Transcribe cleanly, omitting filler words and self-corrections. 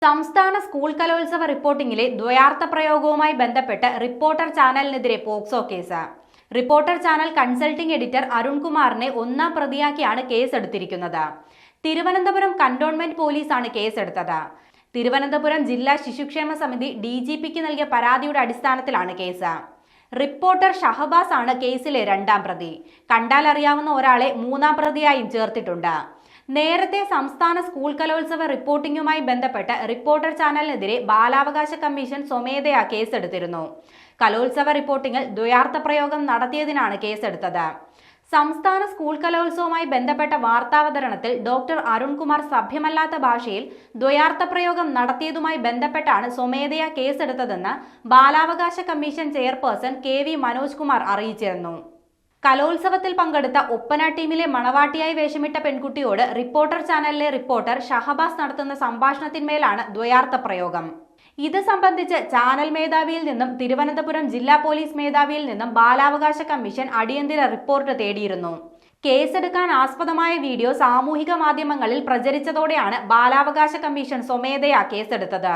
സംസ്ഥാന സ്കൂൾ കലോത്സവ റിപ്പോർട്ടിംഗിലെ ദ്വയാർത്ഥ പ്രയോഗവുമായി ബന്ധപ്പെട്ട് റിപ്പോർട്ടർ ചാനലിനെതിരെ POCSO case. Reporter channel consulting editor അരുൺകുമാറിനെ ഒന്നാം പ്രതിയാക്കിയാണ് കേസെടുത്തിരിക്കുന്നത്. തിരുവനന്തപുരം കന്റോൺമെന്റ് പോലീസാണ് കേസെടുത്തത്. തിരുവനന്തപുരം ജില്ലാ ശിശുക്ഷേമ സമിതി DGPക്ക് നൽകിയ പരാതിയുടെ അടിസ്ഥാനത്തിലാണ് കേസ്. റിപ്പോർട്ടർ ഷഹബാസ് ആണ് കേസിലെ രണ്ടാം പ്രതി. കണ്ടാലറിയാവുന്ന ഒരാളെ മൂന്നാം പ്രതിയായും ചേർത്തിട്ടുണ്ട്. നേരത്തെ സംസ്ഥാന സ്കൂൾ കലോത്സവ റിപ്പോർട്ടിംഗുമായി ബന്ധപ്പെട്ട് റിപ്പോർട്ടർ ചാനലിനെതിരെ ബാലാവകാശ കമ്മീഷൻ സ്വമേധയാ കേസെടുത്തിരുന്നു. കലോത്സവ റിപ്പോർട്ടിംഗിൽ ദ്വയാർത്ഥ പ്രയോഗം നടത്തിയതിനാണ് കേസെടുത്തത്. സംസ്ഥാന സ്കൂൾ കലോത്സവവുമായി ബന്ധപ്പെട്ട വാർത്താവതരണത്തിൽ ഡോക്ടർ അരുൺകുമാർ സഭ്യമല്ലാത്ത ഭാഷയിൽ ദ്വയാർത്ഥ പ്രയോഗം നടത്തിയതുമായി ബന്ധപ്പെട്ടാണ് സ്വമേധയാ കേസെടുത്തതെന്ന് ബാലാവകാശ commission chairperson KV Manoj Kumar അറിയിച്ചിരുന്നു. കലോത്സവത്തിൽ പങ്കെടുത്ത ഒപ്പന ടീമിലെ മണവാട്ടിയായി വേഷമിട്ട പെൺകുട്ടിയോട് റിപ്പോർട്ടർ ചാനലിലെ റിപ്പോർട്ടർ ഷഹബാസ് നടത്തുന്ന സംഭാഷണത്തിന്മേലാണ് ദ്വയാർത്ഥ പ്രയോഗം. ഇത് സംബന്ധിച്ച് ചാനൽ മേധാവിയിൽ നിന്നും തിരുവനന്തപുരം ജില്ലാ പോലീസ് മേധാവിയിൽ നിന്നും ബാലാവകാശ കമ്മീഷൻ അടിയന്തര റിപ്പോർട്ട് തേടിയിരുന്നു. കേസെടുക്കാൻ ആസ്പദമായ വീഡിയോ സാമൂഹിക മാധ്യമങ്ങളിൽ പ്രചരിച്ചതോടെയാണ് ബാലാവകാശ കമ്മീഷൻ സ്വമേധയാ കേസെടുത്തത്.